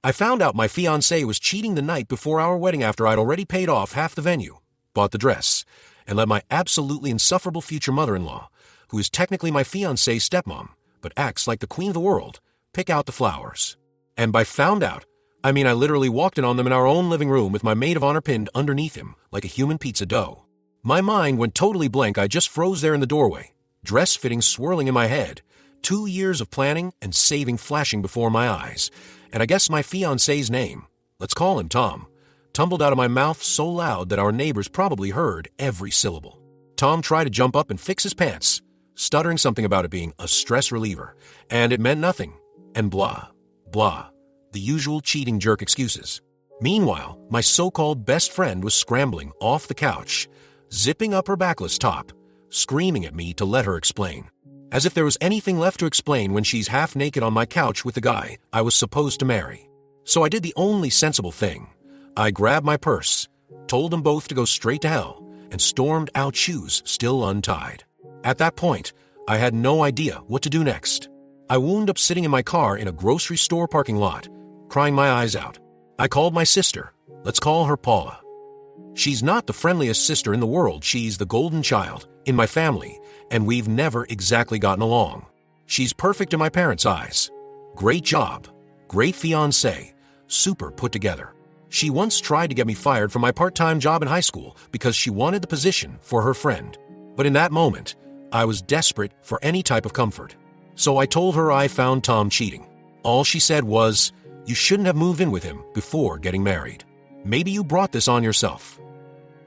I found out my fiancé was cheating the night before our wedding after I'd already paid off half the venue, bought the dress, and let my absolutely insufferable future mother-in-law, who is technically my fiancé's stepmom, but acts like the queen of the world, pick out the flowers. And by found out, I mean I literally walked in on them in our own living room with my maid of honor pinned underneath him like a human pizza dough. My mind went totally blank. I just froze there in the doorway, dress fittings swirling in my head, 2 years of planning and saving flashing before my eyes, and I guess my fiancé's name, let's call him Tom, tumbled out of my mouth so loud that our neighbors probably heard every syllable. Tom tried to jump up and fix his pants, stuttering something about it being a stress reliever, and it meant nothing, and blah, blah, the usual cheating jerk excuses. Meanwhile, my so-called best friend was scrambling off the couch, zipping up her backless top, screaming at me to let her explain. As if there was anything left to explain when she's half naked on my couch with the guy I was supposed to marry. So I did the only sensible thing. I grabbed my purse, told them both to go straight to hell, and stormed out, shoes still untied. At that point, I had no idea what to do next. I wound up sitting in my car in a grocery store parking lot, crying my eyes out. I called my sister. Let's call her Paula. She's not the friendliest sister in the world. She's the golden child in my family, and we've never exactly gotten along. She's perfect in my parents' eyes. Great job, great fiancé, super put together. She once tried to get me fired from my part-time job in high school because she wanted the position for her friend. But in that moment, I was desperate for any type of comfort. So I told her I found Tom cheating. All she said was, "You shouldn't have moved in with him before getting married. Maybe you brought this on yourself."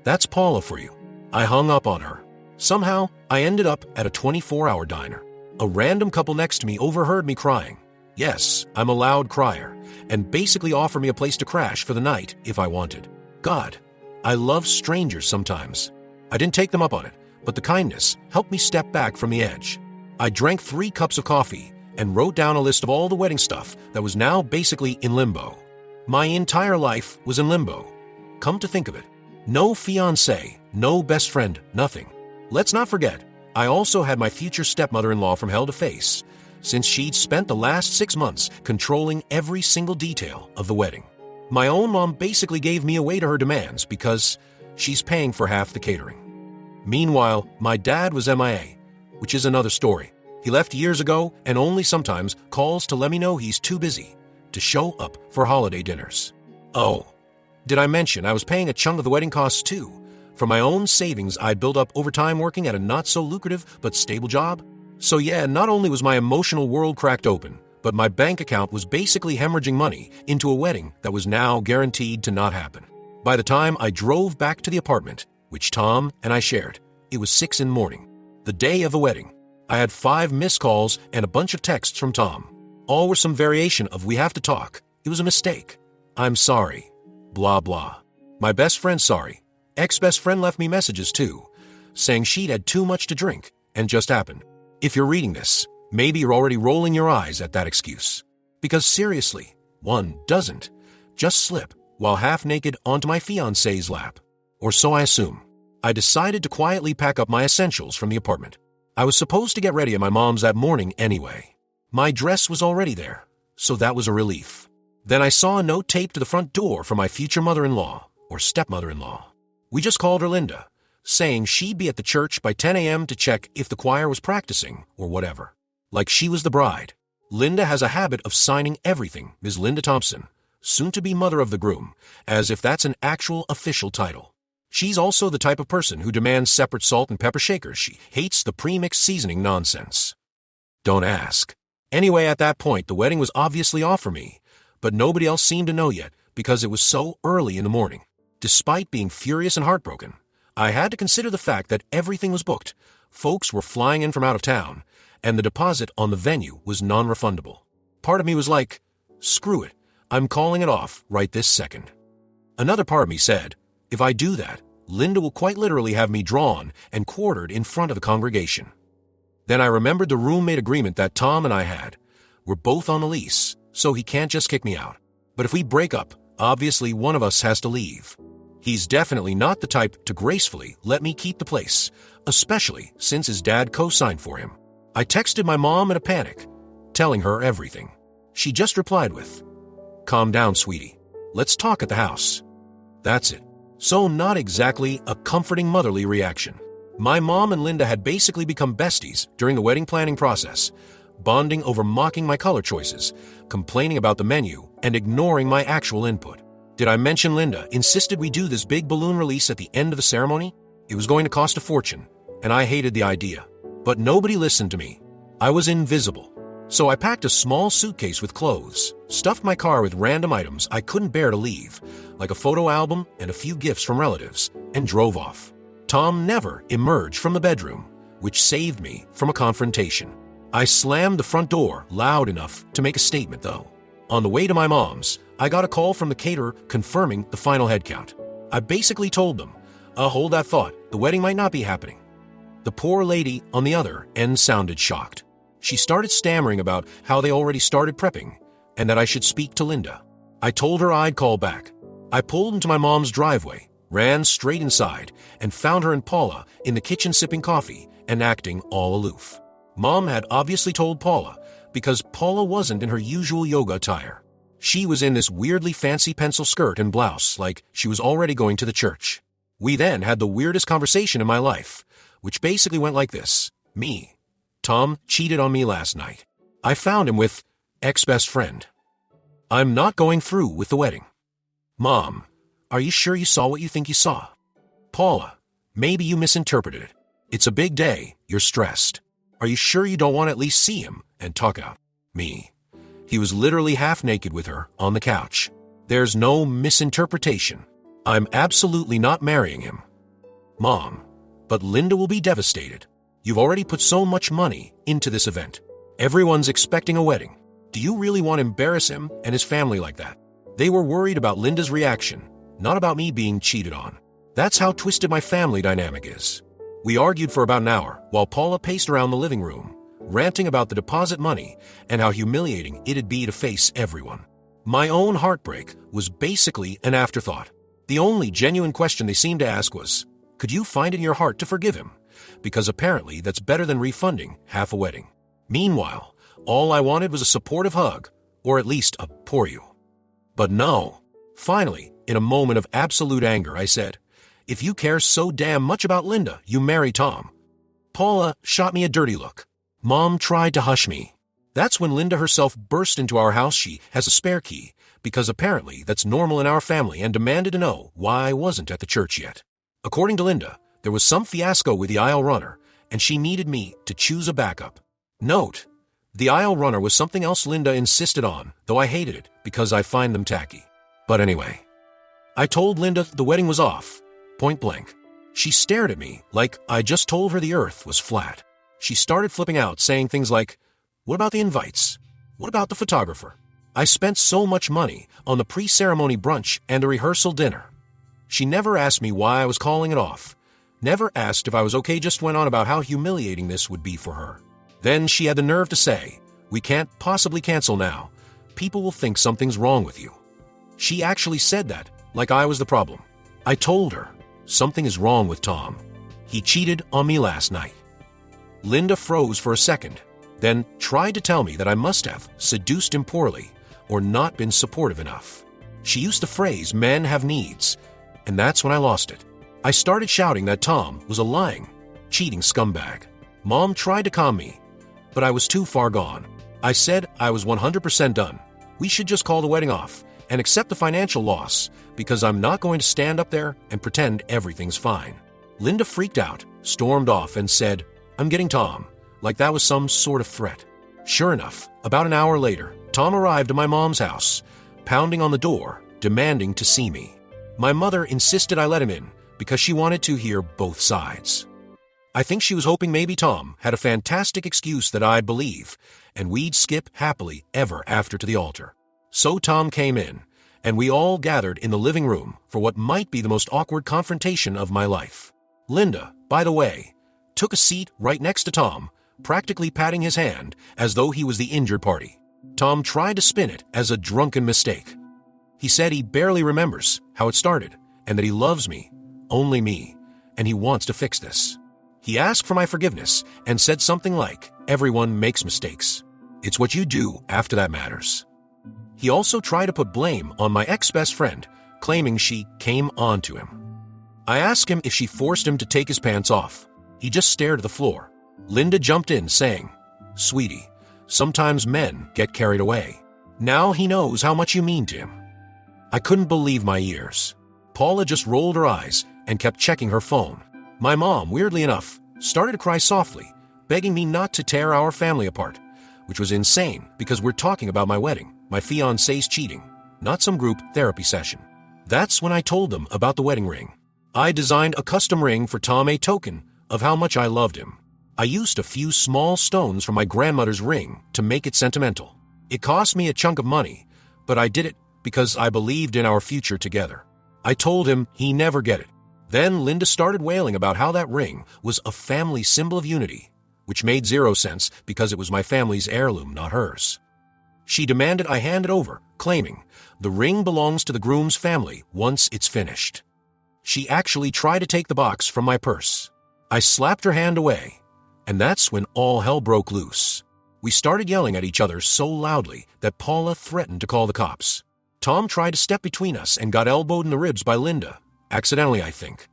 That's Paula for you. I hung up on her. Somehow, I ended up at a 24-hour diner. A random couple next to me overheard me crying. Yes, I'm a loud crier, and basically offered me a place to crash for the night if I wanted. God, I love strangers sometimes. I didn't take them up on it, but the kindness helped me step back from the edge. I drank 3 cups of coffee and wrote down a list of all the wedding stuff that was now basically in limbo. My entire life was in limbo. Come to think of it. No fiancé, no best friend, nothing. Let's not forget, I also had my future stepmother-in-law from hell to face, since she'd spent the last 6 months controlling every single detail of the wedding. My own mom basically gave me away to her demands because she's paying for half the catering. Meanwhile, my dad was MIA, which is another story. He left years ago and only sometimes calls to let me know he's too busy to show up for holiday dinners. Oh, did I mention I was paying a chunk of the wedding costs too, from my own savings I'd built up over time working at a not-so-lucrative but stable job? So yeah, not only was my emotional world cracked open, but my bank account was basically hemorrhaging money into a wedding that was now guaranteed to not happen. By the time I drove back to the apartment, which Tom and I shared, it was 6 in the morning, the day of the wedding. I had 5 missed calls and a bunch of texts from Tom. All were some variation of "we have to talk. It was a mistake. I'm sorry. Blah, blah." My best friend sorry. Ex-best friend left me messages too, saying she'd had too much to drink and just happened. If you're reading this, maybe you're already rolling your eyes at that excuse. Because seriously, one doesn't just slip while half naked onto my fiancé's lap. Or so I assume. I decided to quietly pack up my essentials from the apartment. I was supposed to get ready at my mom's that morning anyway. My dress was already there, so that was a relief. Then I saw a note taped to the front door from my future mother-in-law, or stepmother-in-law. We just called her Linda, saying she'd be at the church by 10 a.m. to check if the choir was practicing or whatever. Like she was the bride. Linda has a habit of signing everything Ms. Linda Thompson, soon-to-be mother of the groom, as if that's an actual official title. She's also the type of person who demands separate salt and pepper shakers. She hates the pre-mixed seasoning nonsense. Don't ask. Anyway, at that point, the wedding was obviously off for me, but nobody else seemed to know yet because it was so early in the morning. Despite being furious and heartbroken, I had to consider the fact that everything was booked. Folks were flying in from out of town, and the deposit on the venue was non-refundable. Part of me was like, screw it, I'm calling it off right this second. Another part of me said, if I do that, Linda will quite literally have me drawn and quartered in front of the congregation. Then I remembered the roommate agreement that Tom and I had. We're both on the lease, so he can't just kick me out. But if we break up, obviously one of us has to leave. He's definitely not the type to gracefully let me keep the place, especially since his dad co-signed for him. I texted my mom in a panic, telling her everything. She just replied with, Calm down, sweetie. Let's talk at the house. That's it. So not exactly a comforting motherly reaction. My mom and Linda had basically become besties during the wedding planning process, bonding over mocking my color choices, complaining about the menu, and ignoring my actual input. Did I mention Linda insisted we do this big balloon release at the end of the ceremony? It was going to cost a fortune, and I hated the idea. But nobody listened to me. I was invisible. So I packed a small suitcase with clothes, stuffed my car with random items I couldn't bear to leave, like a photo album and a few gifts from relatives, and drove off. Tom never emerged from the bedroom, which saved me from a confrontation. I slammed the front door loud enough to make a statement, though. On the way to my mom's, I got a call from the caterer confirming the final head count. I basically told them, hold that thought, the wedding might not be happening. The poor lady on the other end sounded shocked. She started stammering about how they already started prepping and that I should speak to Linda. I told her I'd call back. I pulled into my mom's driveway, ran straight inside, and found her and Paula in the kitchen sipping coffee and acting all aloof. Mom had obviously told Paula because Paula wasn't in her usual yoga attire. She was in this weirdly fancy pencil skirt and blouse like she was already going to the church. We then had the weirdest conversation in my life, which basically went like this. Tom cheated on me last night. I found him with ex-best friend. I'm not going through with the wedding. Mom, are you sure you saw what you think you saw? Paula, maybe you misinterpreted it. It's a big day, you're stressed. Are you sure you don't want to at least see him and talk out? He was literally half naked with her on the couch. There's no misinterpretation. I'm absolutely not marrying him. Mom, but Linda will be devastated. You've already put so much money into this event. Everyone's expecting a wedding. Do you really want to embarrass him and his family like that? They were worried about Linda's reaction, not about me being cheated on. That's how twisted my family dynamic is. We argued for about an hour while Paula paced around the living room, ranting about the deposit money and how humiliating it'd be to face everyone. My own heartbreak was basically an afterthought. The only genuine question they seemed to ask was, could you find it in your heart to forgive him? Because apparently that's better than refunding half a wedding. Meanwhile, all I wanted was a supportive hug, or at least a "poor you." But no. Finally, in a moment of absolute anger, I said, if you care so damn much about Linda, you marry Tom. Paula shot me a dirty look. Mom tried to hush me. That's when Linda herself burst into our house. She has a spare key, because apparently that's normal in our family, and demanded to know why I wasn't at the church yet. According to Linda, there was some fiasco with the aisle runner, and she needed me to choose a backup. Note, the aisle runner was something else Linda insisted on, though I hated it because I find them tacky. But anyway, I told Linda the wedding was off, point blank. She stared at me like I just told her the earth was flat. She started flipping out, saying things like, what about the invites? What about the photographer? I spent so much money on the pre-ceremony brunch and a rehearsal dinner. She never asked me why I was calling it off. Never asked if I was okay, just went on about how humiliating this would be for her. Then she had the nerve to say, we can't possibly cancel now. People will think something's wrong with you. She actually said that, like I was the problem. I told her, something is wrong with Tom. He cheated on me last night. Linda froze for a second, then tried to tell me that I must have seduced him poorly or not been supportive enough. She used the phrase, men have needs, and that's when I lost it. I started shouting that Tom was a lying, cheating scumbag. Mom tried to calm me, but I was too far gone. I said I was 100% done. We should just call the wedding off and accept the financial loss because I'm not going to stand up there and pretend everything's fine. Linda freaked out, stormed off, and said, I'm getting Tom, like that was some sort of threat. Sure enough, about an hour later, Tom arrived at my mom's house, pounding on the door, demanding to see me. My mother insisted I let him in because she wanted to hear both sides. I think she was hoping maybe Tom had a fantastic excuse that I'd believe, and we'd skip happily ever after to the altar. So Tom came in, and we all gathered in the living room for what might be the most awkward confrontation of my life. Linda, by the way, took a seat right next to Tom, practically patting his hand as though he was the injured party. Tom tried to spin it as a drunken mistake. He said he barely remembers how it started, and that he loves me, only me, and he wants to fix this. He asked for my forgiveness and said something like, everyone makes mistakes. It's what you do after that matters. He also tried to put blame on my ex-best friend, claiming she came on to him. I asked him if she forced him to take his pants off. He just stared at the floor. Linda jumped in, saying, "Sweetie, sometimes men get carried away. Now he knows how much you mean to him." I couldn't believe my ears. Paula just rolled her eyes and kept checking her phone. My mom, weirdly enough, started to cry softly, begging me not to tear our family apart, which was insane because we're talking about my wedding, my fiancé's cheating, not some group therapy session. That's when I told them about the wedding ring. I designed a custom ring for Tom, a token of how much I loved him. I used a few small stones from my grandmother's ring to make it sentimental. It cost me a chunk of money, but I did it because I believed in our future together. I told him he never get it. Then Linda started wailing about how that ring was a family symbol of unity, which made zero sense because it was my family's heirloom, not hers. She demanded I hand it over, claiming the ring belongs to the groom's family once it's finished. She actually tried to take the box from my purse. I slapped her hand away, and that's when all hell broke loose. We started yelling at each other so loudly that Paula threatened to call the cops. Tom tried to step between us and got elbowed in the ribs by Linda, accidentally, I think.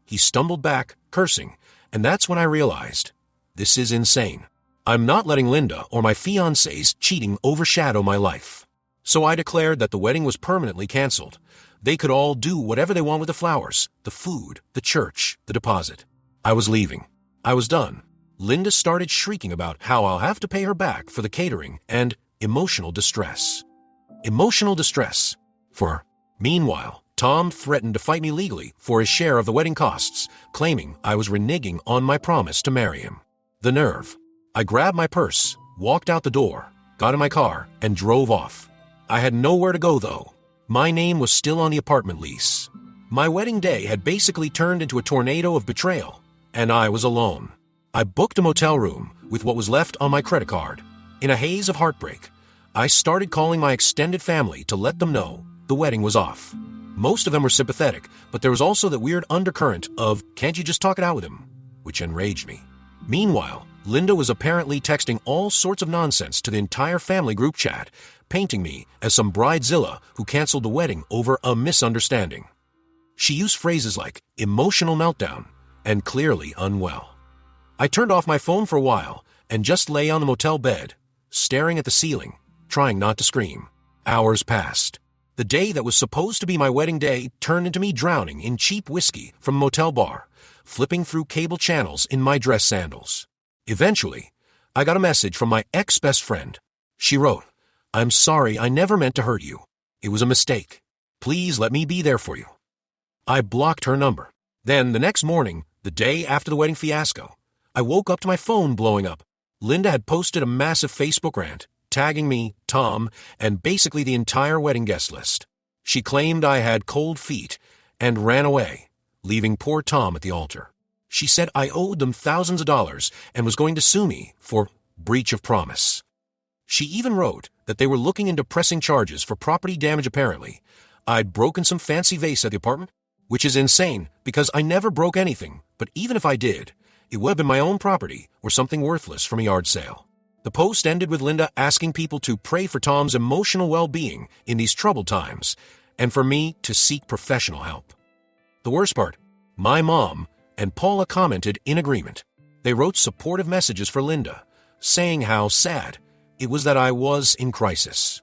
He stumbled back, cursing, and that's when I realized, this is insane. I'm not letting Linda or my fiancé's cheating overshadow my life. So I declared that the wedding was permanently canceled. They could all do whatever they want with the flowers, the food, the church, the deposit. I was leaving. I was done. Linda started shrieking about how I'll have to pay her back for the catering and emotional distress. Emotional distress for her. Meanwhile, Tom threatened to fight me legally for his share of the wedding costs, claiming I was reneging on my promise to marry him. The nerve. I grabbed my purse, walked out the door, got in my car, and drove off. I had nowhere to go, though. My name was still on the apartment lease. My wedding day had basically turned into a tornado of betrayal, and I was alone. I booked a motel room with what was left on my credit card. In a haze of heartbreak, I started calling my extended family to let them know the wedding was off. Most of them were sympathetic, but there was also that weird undercurrent of, "Can't you just talk it out with him?" which enraged me. Meanwhile, Linda was apparently texting all sorts of nonsense to the entire family group chat, painting me as some bridezilla who canceled the wedding over a misunderstanding. She used phrases like emotional meltdown and clearly unwell. I turned off my phone for a while and just lay on the motel bed, staring at the ceiling, trying not to scream. Hours passed. The day that was supposed to be my wedding day turned into me drowning in cheap whiskey from a motel bar, flipping through cable channels in my dress sandals. Eventually, I got a message from my ex-best friend. She wrote, "I'm sorry, I never meant to hurt you. It was a mistake. Please let me be there for you." I blocked her number. Then, the next morning, the day after the wedding fiasco, I woke up to my phone blowing up. Linda had posted a massive Facebook rant, tagging me, Tom, and basically the entire wedding guest list. She claimed I had cold feet and ran away, leaving poor Tom at the altar. She said I owed them thousands of dollars and was going to sue me for breach of promise. She even wrote that they were looking into pressing charges for property damage apparently. I'd broken some fancy vase at the apartment, which is insane because I never broke anything, but even if I did, it would have been my own property or something worthless from a yard sale. The post ended with Linda asking people to pray for Tom's emotional well-being in these troubled times and for me to seek professional help. The worst part, my mom and Paula commented in agreement. They wrote supportive messages for Linda, saying how sad it was that I was in crisis.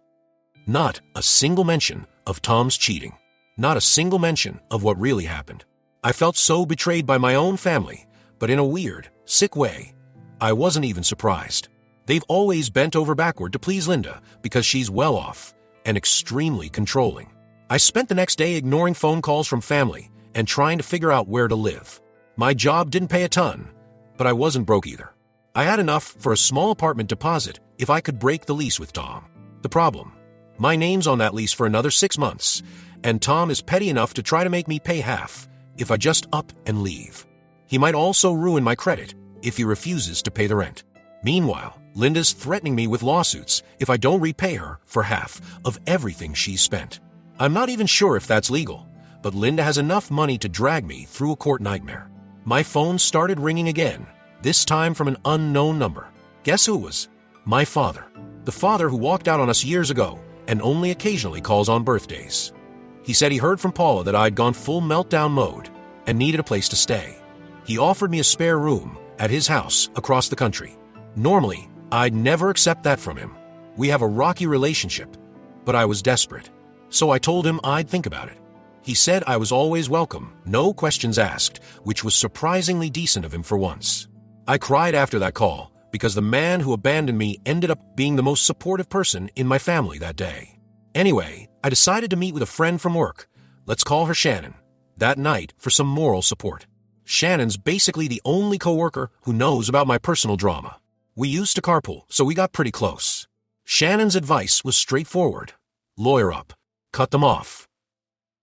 Not a single mention of Tom's cheating. Not a single mention of what really happened. I felt so betrayed by my own family, but in a weird, sick way, I wasn't even surprised. They've always bent over backward to please Linda because she's well off and extremely controlling. I spent the next day ignoring phone calls from family and trying to figure out where to live. My job didn't pay a ton, but I wasn't broke either. I had enough for a small apartment deposit if I could break the lease with Tom. The problem, my name's on that lease for another 6 months, and Tom is petty enough to try to make me pay half if I just up and leave. He might also ruin my credit if he refuses to pay the rent. Meanwhile, Linda's threatening me with lawsuits if I don't repay her for half of everything she's spent. I'm not even sure if that's legal, but Linda has enough money to drag me through a court nightmare. My phone started ringing again, this time from an unknown number. Guess who it was? My father. The father who walked out on us years ago and only occasionally calls on birthdays. He said he heard from Paula that I'd gone full meltdown mode and needed a place to stay. He offered me a spare room at his house across the country. Normally, I'd never accept that from him. We have a rocky relationship, but I was desperate. So I told him I'd think about it. He said I was always welcome, no questions asked, which was surprisingly decent of him for once. I cried after that call because the man who abandoned me ended up being the most supportive person in my family that day. Anyway, I decided to meet with a friend from work, let's call her Shannon, that night for some moral support. Shannon's basically the only coworker who knows about my personal drama. We used to carpool, so we got pretty close. Shannon's advice was straightforward. Lawyer up. Cut them off.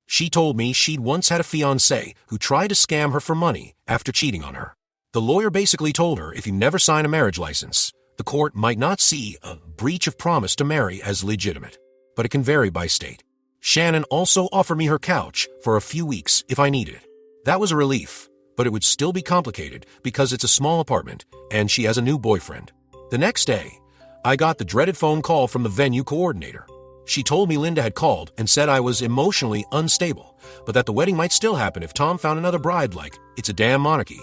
She told me she'd once had a fiancé who tried to scam her for money after cheating on her. The lawyer basically told her if you never sign a marriage license, the court might not see a breach of promise to marry as legitimate, but it can vary by state. Shannon also offered me her couch for a few weeks if I needed it. That was a relief, but it would still be complicated because it's a small apartment and she has a new boyfriend. The next day, I got the dreaded phone call from the venue coordinator. She told me Linda had called and said I was emotionally unstable, but that the wedding might still happen if Tom found another bride like it's a damn monarchy,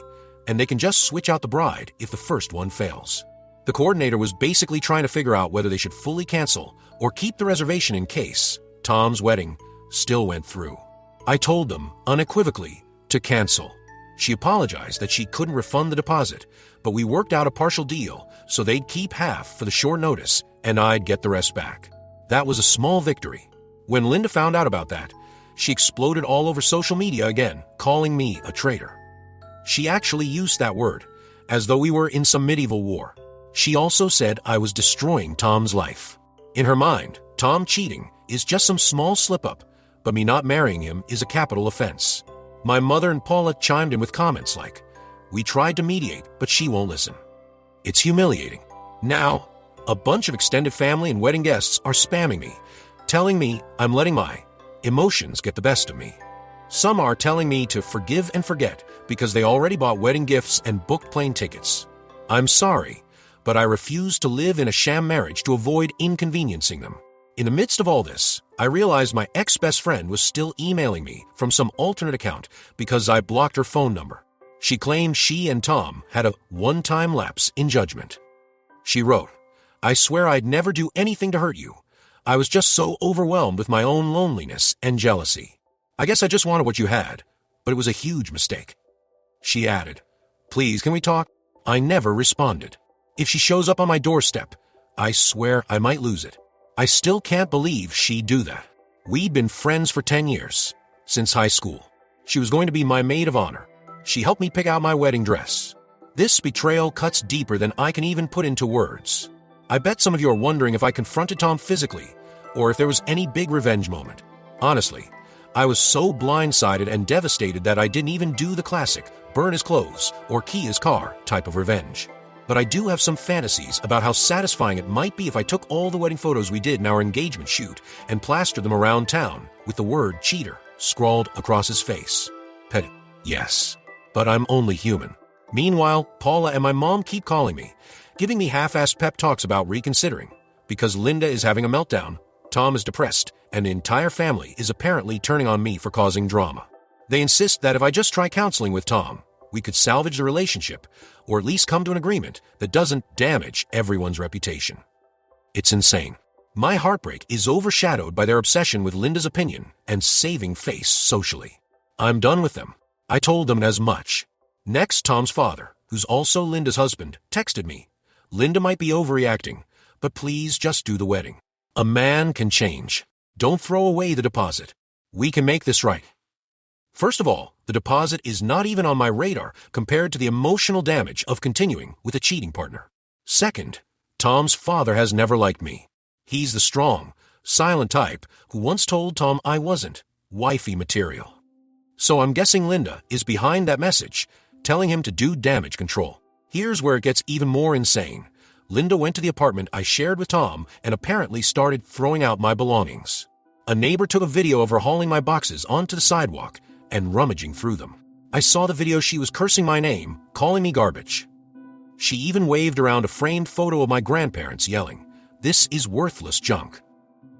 and they can just switch out the bride if the first one fails. The coordinator was basically trying to figure out whether they should fully cancel or keep the reservation in case Tom's wedding still went through. I told them, unequivocally, to cancel. She apologized that she couldn't refund the deposit, but we worked out a partial deal so they'd keep half for the short notice and I'd get the rest back. That was a small victory. When Linda found out about that, she exploded all over social media again, calling me a traitor. She actually used that word, as though we were in some medieval war. She also said I was destroying Tom's life. In her mind, Tom cheating is just some small slip-up, but me not marrying him is a capital offense. My mother and Paula chimed in with comments like, "We tried to mediate, but she won't listen." It's humiliating. Now, a bunch of extended family and wedding guests are spamming me, telling me I'm letting my emotions get the best of me. Some are telling me to forgive and forget because they already bought wedding gifts and booked plane tickets. I'm sorry, but I refuse to live in a sham marriage to avoid inconveniencing them. In the midst of all this, I realized my ex-best friend was still emailing me from some alternate account because I blocked her phone number. She claimed she and Tom had a one-time lapse in judgment. She wrote, "I swear I'd never do anything to hurt you. I was just so overwhelmed with my own loneliness and jealousy. I guess I just wanted what you had, but it was a huge mistake." She added, "Please, can we talk?" I never responded. If she shows up on my doorstep, I swear I might lose it. I still can't believe she'd do that. We'd been friends for 10 years, since high school. She was going to be my maid of honor. She helped me pick out my wedding dress. This betrayal cuts deeper than I can even put into words. I bet some of you are wondering if I confronted Tom physically, or if there was any big revenge moment. Honestly, I was so blindsided and devastated that I didn't even do the classic burn his clothes or key his car type of revenge. But I do have some fantasies about how satisfying it might be if I took all the wedding photos we did in our engagement shoot and plastered them around town with the word cheater scrawled across his face. Petty, yes, but I'm only human. Meanwhile, Paula and my mom keep calling me, giving me half-assed pep talks about reconsidering. Because Linda is having a meltdown, Tom is depressed, and the entire family is apparently turning on me for causing drama. They insist that if I just try counseling with Tom, we could salvage the relationship, or at least come to an agreement that doesn't damage everyone's reputation. It's insane. My heartbreak is overshadowed by their obsession with Linda's opinion and saving face socially. I'm done with them. I told them as much. Next, Tom's father, who's also Linda's husband, texted me. "Linda might be overreacting, but please just do the wedding. A man can change. Don't throw away the deposit. We can make this right." First of all, the deposit is not even on my radar compared to the emotional damage of continuing with a cheating partner. Second, Tom's father has never liked me. He's the strong, silent type who once told Tom I wasn't wifey material. So I'm guessing Linda is behind that message, telling him to do damage control. Here's where it gets even more insane. Linda went to the apartment I shared with Tom and apparently started throwing out my belongings. A neighbor took a video of her hauling my boxes onto the sidewalk and rummaging through them. I saw the video. She was cursing my name, calling me garbage. She even waved around a framed photo of my grandparents yelling, "This is worthless junk."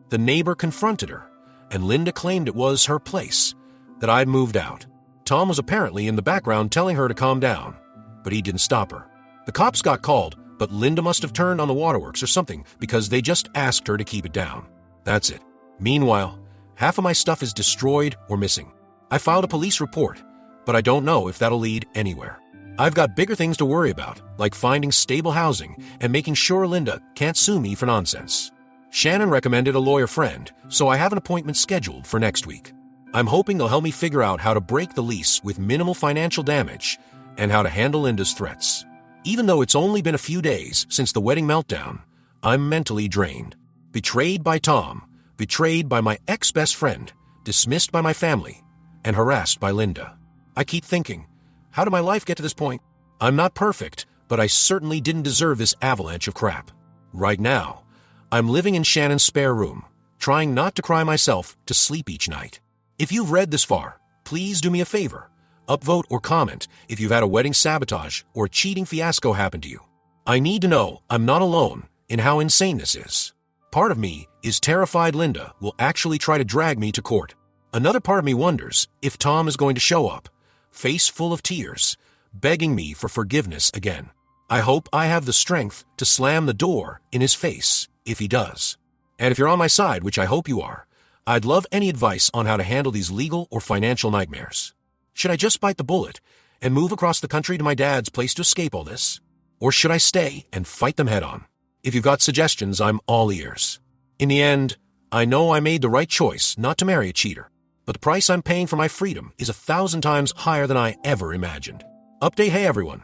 The neighbor confronted her, and Linda claimed it was her place, that I'd moved out. Tom was apparently in the background telling her to calm down, but he didn't stop her. The cops got called, but Linda must have turned on the waterworks or something because they just asked her to keep it down. That's it. Meanwhile, half of my stuff is destroyed or missing. I filed a police report, but I don't know if that'll lead anywhere. I've got bigger things to worry about, like finding stable housing and making sure Linda can't sue me for nonsense. Shannon recommended a lawyer friend, so I have an appointment scheduled for next week. I'm hoping they'll help me figure out how to break the lease with minimal financial damage and how to handle Linda's threats. Even though it's only been a few days since the wedding meltdown, I'm mentally drained. Betrayed by Tom, betrayed by my ex-best friend, dismissed by my family, and harassed by Linda. I keep thinking, how did my life get to this point? I'm not perfect, but I certainly didn't deserve this avalanche of crap. Right now, I'm living in Shannon's spare room, trying not to cry myself to sleep each night. If you've read this far, please do me a favor. Upvote or comment if you've had a wedding sabotage or cheating fiasco happen to you. I need to know I'm not alone in how insane this is. Part of me is terrified Linda will actually try to drag me to court. Another part of me wonders if Tom is going to show up, face full of tears, begging me for forgiveness again. I hope I have the strength to slam the door in his face if he does. And if you're on my side, which I hope you are, I'd love any advice on how to handle these legal or financial nightmares. Should I just bite the bullet and move across the country to my dad's place to escape all this? Or should I stay and fight them head on? If you've got suggestions, I'm all ears. In the end, I know I made the right choice not to marry a cheater, but the price I'm paying for my freedom is 1,000 times higher than I ever imagined. Update, hey everyone.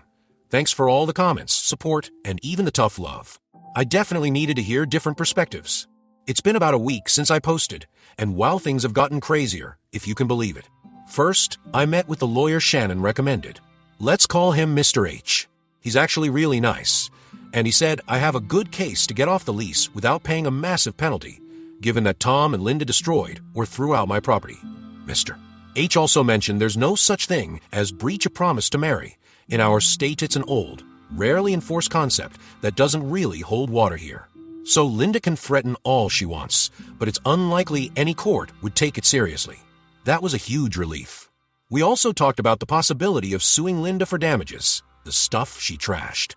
Thanks for all the comments, support, and even the tough love. I definitely needed to hear different perspectives. It's been about a week since I posted, and wow, things have gotten crazier, if you can believe it. First, I met with the lawyer Shannon recommended. Let's call him Mr. H. He's actually really nice, and he said I have a good case to get off the lease without paying a massive penalty, given that Tom and Linda destroyed or threw out my property. Mr. H also mentioned there's no such thing as breach of promise to marry. In our state, it's an old, rarely enforced concept that doesn't really hold water here. So Linda can threaten all she wants, but it's unlikely any court would take it seriously. That was a huge relief. We also talked about the possibility of suing Linda for damages, the stuff she trashed.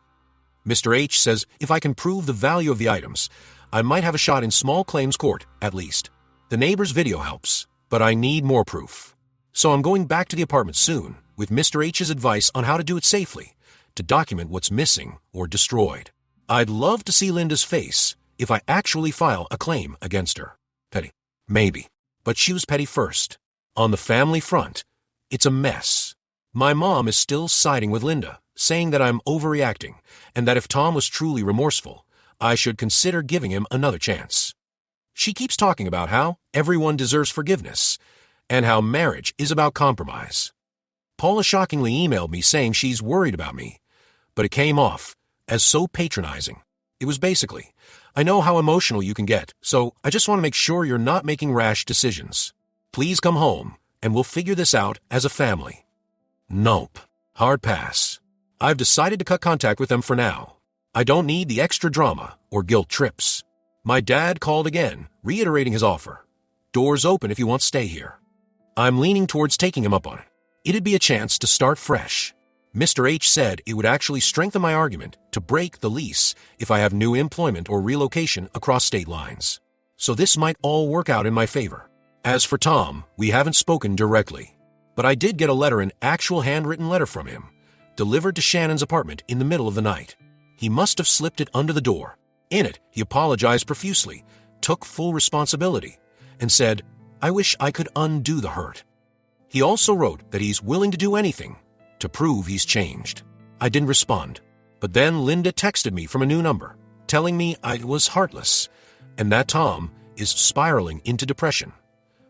Mr. H says if I can prove the value of the items, I might have a shot in small claims court, at least. The neighbor's video helps, but I need more proof. So I'm going back to the apartment soon, with Mr. H's advice on how to do it safely, to document what's missing or destroyed. I'd love to see Linda's face if I actually file a claim against her. Petty. Maybe. But she was petty first. On the family front, it's a mess. My mom is still siding with Linda, saying that I'm overreacting, and that if Tom was truly remorseful, I should consider giving him another chance. She keeps talking about how everyone deserves forgiveness, and how marriage is about compromise. Paula shockingly emailed me saying she's worried about me, but it came off as so patronizing. It was basically, I know how emotional you can get, so I just want to make sure you're not making rash decisions. Please come home, and we'll figure this out as a family. Nope. Hard pass. I've decided to cut contact with them for now. I don't need the extra drama or guilt trips. My dad called again, reiterating his offer. Doors open if you want to stay here. I'm leaning towards taking him up on it. It'd be a chance to start fresh. Mr. H said it would actually strengthen my argument to break the lease if I have new employment or relocation across state lines. So this might all work out in my favor. As for Tom, we haven't spoken directly, but I did get a letter, an actual handwritten letter from him, delivered to Shannon's apartment in the middle of the night. He must have slipped it under the door. In it, he apologized profusely, took full responsibility, and said, I wish I could undo the hurt. He also wrote that he's willing to do anything to prove he's changed. I didn't respond, but then Linda texted me from a new number, telling me I was heartless, and that Tom is spiraling into depression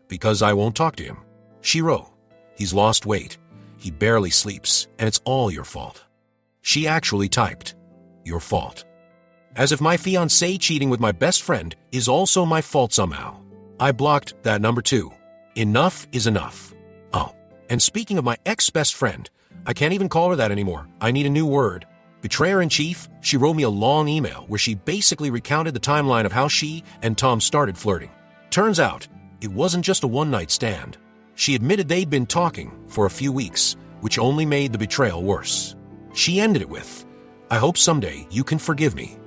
because I won't talk to him. She wrote, he's lost weight, he barely sleeps, and it's all your fault. She actually typed, your fault. As if my fiancé cheating with my best friend is also my fault somehow. I blocked that number too. Enough is enough. Oh, and speaking of my ex-best friend, I can't even call her that anymore. I need a new word. Betrayer in chief, she wrote me a long email where she basically recounted the timeline of how she and Tom started flirting. Turns out, it wasn't just a one-night stand. She admitted they'd been talking for a few weeks, which only made the betrayal worse. She ended it with, "I hope someday you can forgive me."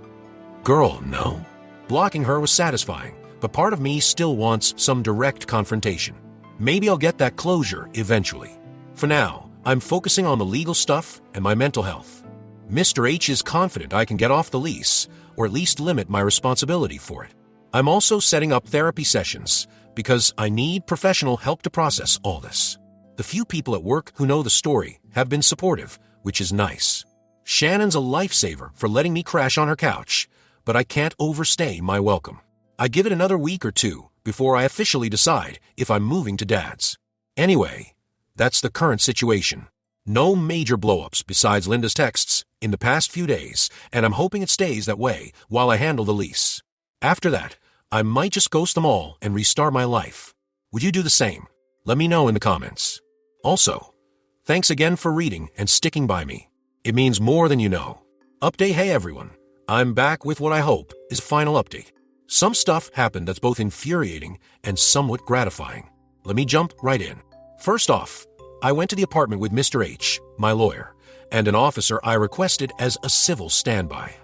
Girl, no. Blocking her was satisfying, but part of me still wants some direct confrontation. Maybe I'll get that closure eventually. For now, I'm focusing on the legal stuff and my mental health. Mr. H is confident I can get off the lease, or at least limit my responsibility for it. I'm also setting up therapy sessions, because I need professional help to process all this. The few people at work who know the story have been supportive, which is nice. Shannon's a lifesaver for letting me crash on her couch, but I can't overstay my welcome. I give it another week or two before I officially decide if I'm moving to Dad's. Anyway, that's the current situation. No major blowups besides Linda's texts in the past few days, and I'm hoping it stays that way while I handle the lease. After that, I might just ghost them all and restart my life. Would you do the same? Let me know in the comments. Also, thanks again for reading and sticking by me. It means more than you know. Update. Hey everyone, I'm back with what I hope is a final update. Some stuff happened that's both infuriating and somewhat gratifying. Let me jump right in. First off, I went to the apartment with Mr. H, my lawyer, and an officer I requested as a civil standby.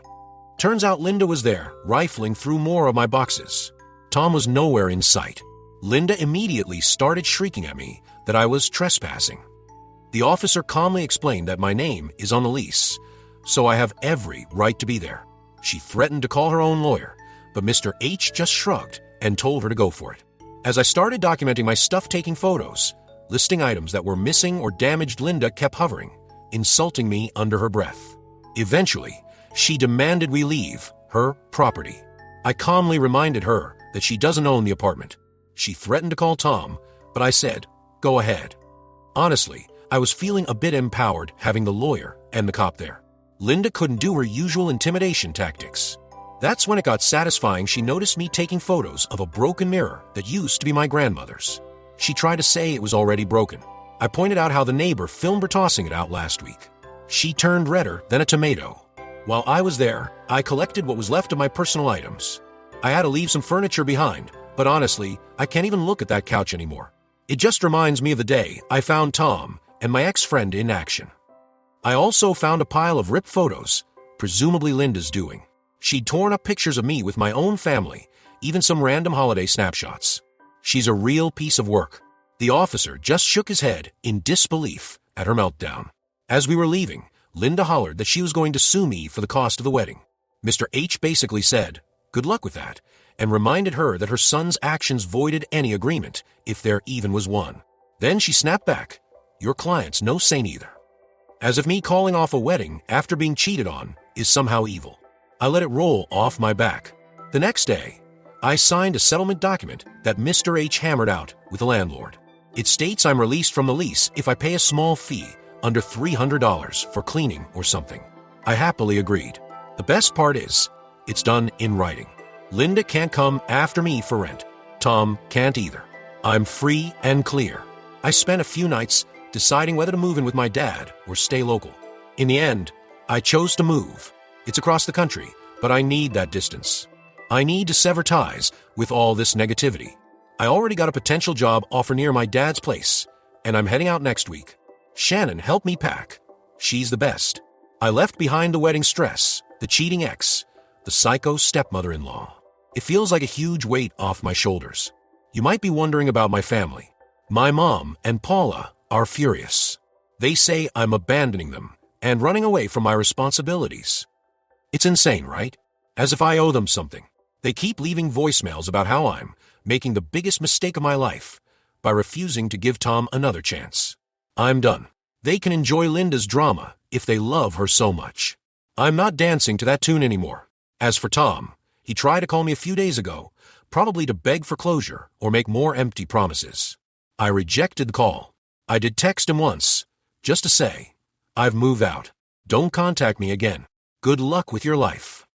Turns out Linda was there, rifling through more of my boxes. Tom was nowhere in sight. Linda immediately started shrieking at me that I was trespassing. The officer calmly explained that my name is on the lease, so I have every right to be there. She threatened to call her own lawyer, but Mr. H just shrugged and told her to go for it. As I started documenting my stuff, taking photos, listing items that were missing or damaged, Linda kept hovering, insulting me under her breath. Eventually, she demanded we leave her property. I calmly reminded her that she doesn't own the apartment. She threatened to call Tom, but I said, "Go ahead." Honestly, I was feeling a bit empowered having the lawyer and the cop there. Linda couldn't do her usual intimidation tactics. That's when it got satisfying. She noticed me taking photos of a broken mirror that used to be my grandmother's. She tried to say it was already broken. I pointed out how the neighbor filmed her tossing it out last week. She turned redder than a tomato. While I was there, I collected what was left of my personal items. I had to leave some furniture behind, but honestly, I can't even look at that couch anymore. It just reminds me of the day I found Tom and my ex-friend in action. I also found a pile of ripped photos, presumably Linda's doing. She'd torn up pictures of me with my own family, even some random holiday snapshots. She's a real piece of work. The officer just shook his head in disbelief at her meltdown. As we were leaving, Linda hollered that she was going to sue me for the cost of the wedding. Mr. H basically said, "Good luck with that," and reminded her that her son's actions voided any agreement, if there even was one. Then she snapped back, "Your client's no saint either." As if me calling off a wedding after being cheated on is somehow evil. I let it roll off my back. The next day, I signed a settlement document that Mr. H hammered out with the landlord. It states I'm released from the lease if I pay a small fee, under $300 for cleaning or something. I happily agreed. The best part is, it's done in writing. Linda can't come after me for rent. Tom can't either. I'm free and clear. I spent a few nights deciding whether to move in with my dad or stay local. In the end, I chose to move. It's across the country, but I need that distance. I need to sever ties with all this negativity. I already got a potential job offer near my dad's place, and I'm heading out next week. Shannon helped me pack. She's the best. I left behind the wedding stress, the cheating ex, the psycho stepmother-in-law. It feels like a huge weight off my shoulders. You might be wondering about my family. My mom and Paula are furious. They say I'm abandoning them and running away from my responsibilities. It's insane, right? As if I owe them something. They keep leaving voicemails about how I'm making the biggest mistake of my life by refusing to give Tom another chance. I'm done. They can enjoy Linda's drama if they love her so much. I'm not dancing to that tune anymore. As for Tom, he tried to call me a few days ago, probably to beg for closure or make more empty promises. I rejected the call. I did text him once, just to say, "I've moved out. Don't contact me again. Good luck with your life."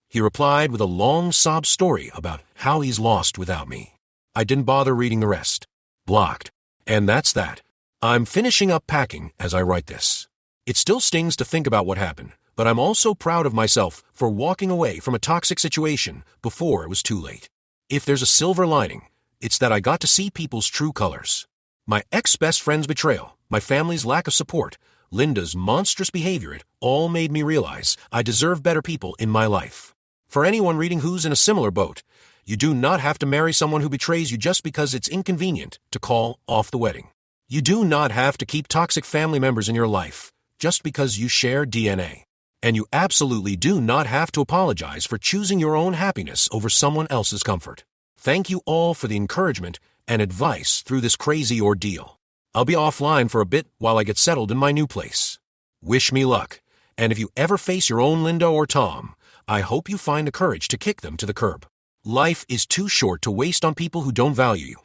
He replied with a long sob story about how he's lost without me. I didn't bother reading the rest. Blocked. And that's that. I'm finishing up packing as I write this. It still stings to think about what happened, but I'm also proud of myself for walking away from a toxic situation before it was too late. If there's a silver lining, it's that I got to see people's true colors. My ex-best friend's betrayal, my family's lack of support, Linda's monstrous behavior, it all made me realize I deserve better people in my life. For anyone reading who's in a similar boat, you do not have to marry someone who betrays you just because it's inconvenient to call off the wedding. You do not have to keep toxic family members in your life just because you share DNA. And you absolutely do not have to apologize for choosing your own happiness over someone else's comfort. Thank you all for the encouragement and advice through this crazy ordeal. I'll be offline for a bit while I get settled in my new place. Wish me luck, and if you ever face your own Linda or Tom, I hope you find the courage to kick them to the curb. Life is too short to waste on people who don't value you.